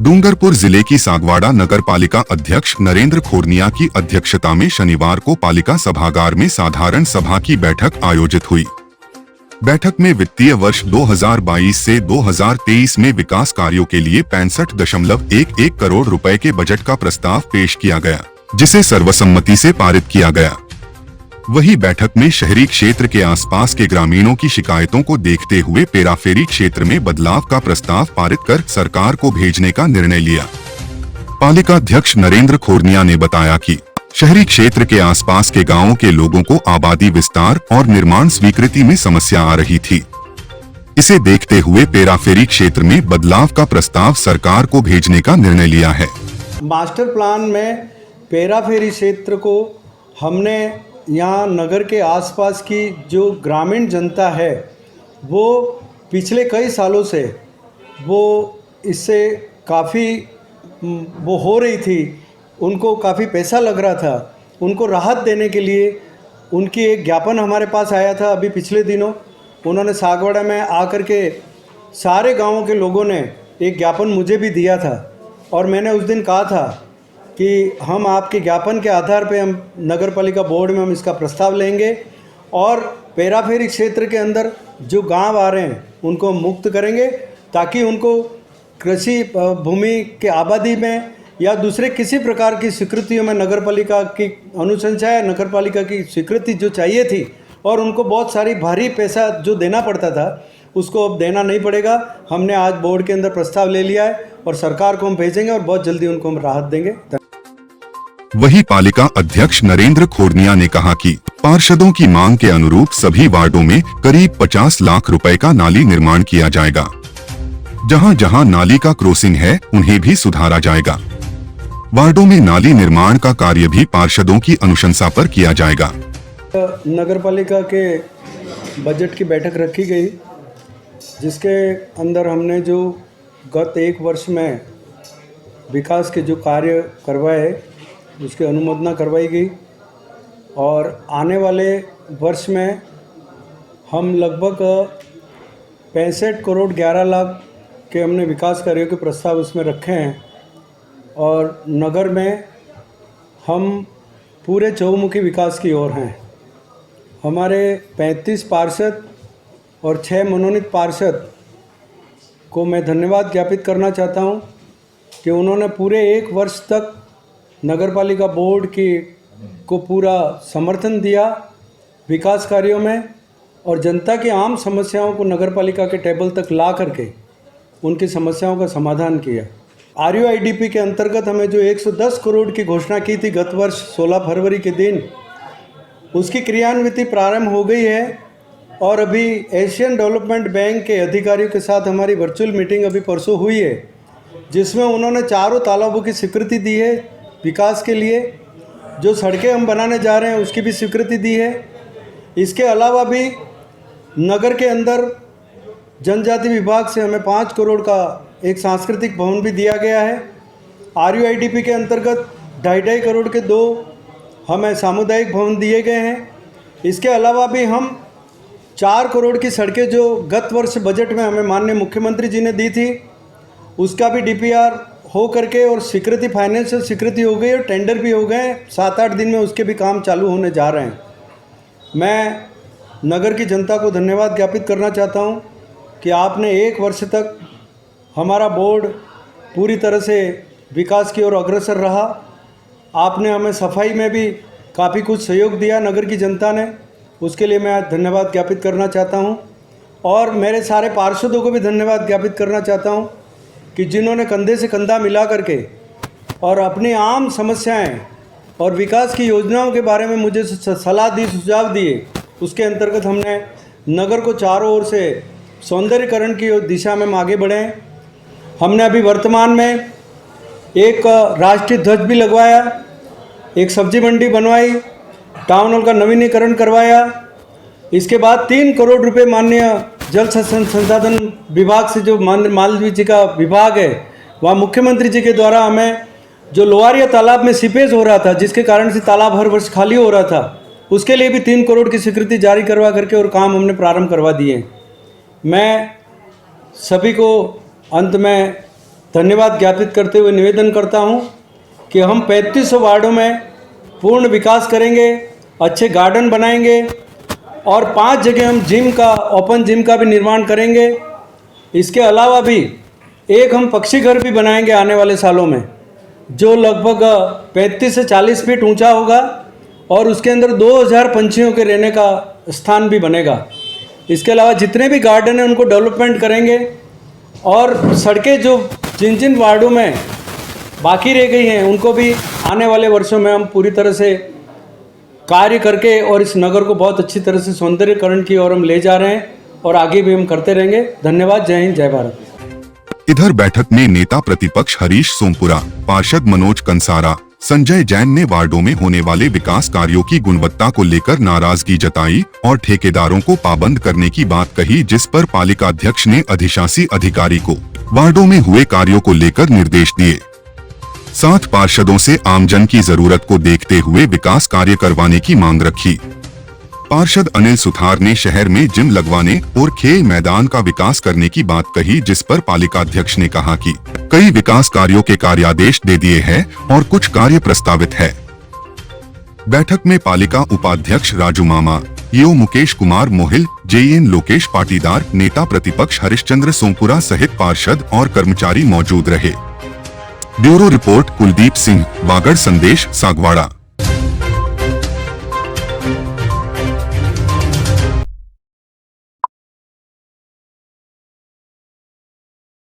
डूंगरपुर जिले की सागवाड़ा नगर पालिका अध्यक्ष नरेंद्र खोरनिया की अध्यक्षता में शनिवार को पालिका सभागार में साधारण सभा की बैठक आयोजित हुई। बैठक में वित्तीय वर्ष 2022 से 2023 में विकास कार्यों के लिए 65.11 करोड़ रुपए के बजट का प्रस्ताव पेश किया गया, जिसे सर्वसम्मति से पारित किया गया। वही बैठक में शहरी क्षेत्र के आसपास के ग्रामीणों की शिकायतों को देखते हुए पेराफेरी क्षेत्र में बदलाव का प्रस्ताव पारित कर सरकार को भेजने का निर्णय लिया। पालिका अध्यक्ष नरेंद्र खोरनिया ने बताया कि शहरी क्षेत्र के आसपास के गांवों के लोगों को आबादी विस्तार और निर्माण स्वीकृति में समस्या आ रही थी। इसे देखते हुए पेराफेरी क्षेत्र में बदलाव का प्रस्ताव सरकार को भेजने का निर्णय लिया है। मास्टर प्लान में पेराफेरी क्षेत्र को हमने यहाँ नगर के आसपास की जो ग्रामीण जनता है वो पिछले कई सालों से वो इससे काफ़ी वो हो रही थी, उनको काफ़ी पैसा लग रहा था। उनको राहत देने के लिए उनकी एक ज्ञापन हमारे पास आया था अभी पिछले दिनों। उन्होंने सागवाड़ा में आकर के सारे गांवों के लोगों ने एक ज्ञापन मुझे भी दिया था और मैंने उस दिन कहा था कि हम आपके ज्ञापन के आधार पे हम नगर पालिका बोर्ड में हम इसका प्रस्ताव लेंगे और पेराफेरी क्षेत्र के अंदर जो गांव आ रहे हैं उनको मुक्त करेंगे ताकि उनको कृषि भूमि के आबादी में या दूसरे किसी प्रकार की स्वीकृतियों में नगर पालिका की अनुशंसा या नगर पालिका की स्वीकृति जो चाहिए थी और उनको बहुत सारी भारी पैसा जो देना पड़ता था उसको अब देना नहीं पड़ेगा। हमने आज बोर्ड के अंदर प्रस्ताव ले लिया है और सरकार को हम भेजेंगे और बहुत जल्दी उनको हम राहत देंगे। वही पालिका अध्यक्ष नरेंद्र खोरनिया ने कहा कि पार्षदों की मांग के अनुरूप सभी वार्डों में करीब 50 लाख रुपए का नाली निर्माण किया जाएगा। जहां जहां नाली का क्रॉसिंग है उन्हें भी सुधारा जाएगा। वार्डों में नाली निर्माण का कार्य भी पार्षदों की अनुशंसा पर किया जाएगा। नगर पालिका के बजट की बैठक रखी गई जिसके अंदर हमने जो गत एक वर्ष में विकास के जो कार्य करवाए उसकी अनुमोदना करवाई गई और आने वाले वर्ष में हम लगभग 65 करोड़ 11 लाख के हमने विकास कार्यों के प्रस्ताव उसमें रखे हैं और नगर में हम पूरे चहुमुखी विकास की ओर हैं। हमारे 35 पार्षद और 6 मनोनीत पार्षद को मैं धन्यवाद ज्ञापित करना चाहता हूं कि उन्होंने पूरे एक वर्ष तक नगर पालिका बोर्ड को पूरा समर्थन दिया विकास कार्यों में और जनता की आम समस्याओं को नगर पालिका के टेबल तक ला करके उनकी समस्याओं का समाधान किया। RUIDP के अंतर्गत हमें जो 110 करोड़ की घोषणा की थी गत वर्ष 16 फरवरी के दिन, उसकी क्रियान्विति प्रारंभ हो गई है और अभी एशियन डेवलपमेंट बैंक के अधिकारियों के साथ हमारी वर्चुअल मीटिंग अभी परसों हुई है जिसमें उन्होंने चारों तालाबों की स्वीकृति दी है विकास के लिए। जो सड़कें हम बनाने जा रहे हैं उसकी भी स्वीकृति दी है। इसके अलावा भी नगर के अंदर जनजाति विभाग से हमें 5 करोड़ का एक सांस्कृतिक भवन भी दिया गया है। RUIDP के अंतर्गत 2.5 करोड़ के 2 हमें सामुदायिक भवन दिए गए हैं। इसके अलावा भी हम 4 करोड़ की सड़कें जो गत वर्ष बजट में हमें माननीय मुख्यमंत्री जी ने दी थी उसका भी DPR हो करके और स्वीकृति फाइनेंशियल स्वीकृति हो गई और टेंडर भी हो गए। 7-8 दिन में उसके भी काम चालू होने जा रहे हैं। मैं नगर की जनता को धन्यवाद ज्ञापित करना चाहता हूं कि आपने एक वर्ष तक हमारा बोर्ड पूरी तरह से विकास की ओर अग्रसर रहा। आपने हमें सफाई में भी काफ़ी कुछ सहयोग दिया नगर की जनता ने, उसके लिए मैं धन्यवाद ज्ञापित करना चाहता हूं और मेरे सारे पार्षदों को भी धन्यवाद ज्ञापित करना चाहता हूं कि जिन्होंने कंधे से कंधा मिला करके और अपनी आम समस्याएं और विकास की योजनाओं के बारे में मुझे सलाह दी, सुझाव दिए। उसके अंतर्गत हमने नगर को चारों ओर से सौंदर्यीकरण की दिशा में आगे बढ़े। हमने अभी वर्तमान में एक राष्ट्रीय ध्वज भी लगवाया, एक सब्जी मंडी बनवाई, टाउन हॉल का नवीनीकरण करवाया। इसके बाद 3 करोड़ रुपए माननीय जल संसाधन विभाग से जो मालवीय जी का विभाग है वहाँ मुख्यमंत्री जी के द्वारा हमें जो लोहारिया तालाब में सीपेज हो रहा था जिसके कारण से तालाब हर वर्ष खाली हो रहा था उसके लिए भी 3 करोड़ की स्वीकृति जारी करवा करके और काम हमने प्रारंभ करवा दिए। मैं सभी को अंत में धन्यवाद ज्ञापित करते हुए निवेदन करता हूं कि हम 3500 वार्डों में पूर्ण विकास करेंगे, अच्छे गार्डन बनाएंगे और 5 जगह हम जिम का, ओपन जिम का भी निर्माण करेंगे। इसके अलावा भी एक हम पक्षी घर भी बनाएंगे आने वाले सालों में, जो लगभग 35 से 40 फीट ऊंचा होगा और उसके अंदर 2000 पंछियों के रहने का स्थान भी बनेगा। इसके अलावा जितने भी गार्डन हैं उनको डेवलपमेंट करेंगे और सड़कें जो जिन जिन वार्डों में बाकी रह गई हैं उनको भी आने वाले वर्षों में हम पूरी तरह से कार्य करके और इस नगर को बहुत अच्छी तरह से सौंदर्यीकरण की ओर हम ले जा रहे हैं और आगे भी हम करते रहेंगे। धन्यवाद। जय हिंद, जय भारत। इधर बैठक में नेता प्रतिपक्ष हरीश सोमपुरा, पार्षद मनोज कंसारा, संजय जैन ने वार्डों में होने वाले विकास कार्यों की गुणवत्ता को लेकर नाराजगी जताई और ठेकेदारों को पाबंद करने की बात कही, जिस पर पालिका अध्यक्ष ने अधिशासी अधिकारी को वार्डों में हुए कार्यों को लेकर निर्देश दिए। साथ पार्षदों से आमजन की जरूरत को देखते हुए विकास कार्य करवाने की मांग रखी। पार्षद अनिल सुथार ने शहर में जिम लगवाने और खेल मैदान का विकास करने की बात कही, जिस पर पालिका अध्यक्ष ने कहा कि कई विकास कार्यों के कार्यादेश दे दिए हैं और कुछ कार्य प्रस्तावित है। बैठक में पालिका उपाध्यक्ष राजू मामा, ईओ मुकेश कुमार मोहिल, जेईएन लोकेश पाटीदार, नेता प्रतिपक्ष हरिश्चंद्र सोमपुरा सहित पार्षद और कर्मचारी मौजूद रहे। ब्यूरो रिपोर्ट कुलदीप सिंह, वागड़ संदेश, सागवाड़ा।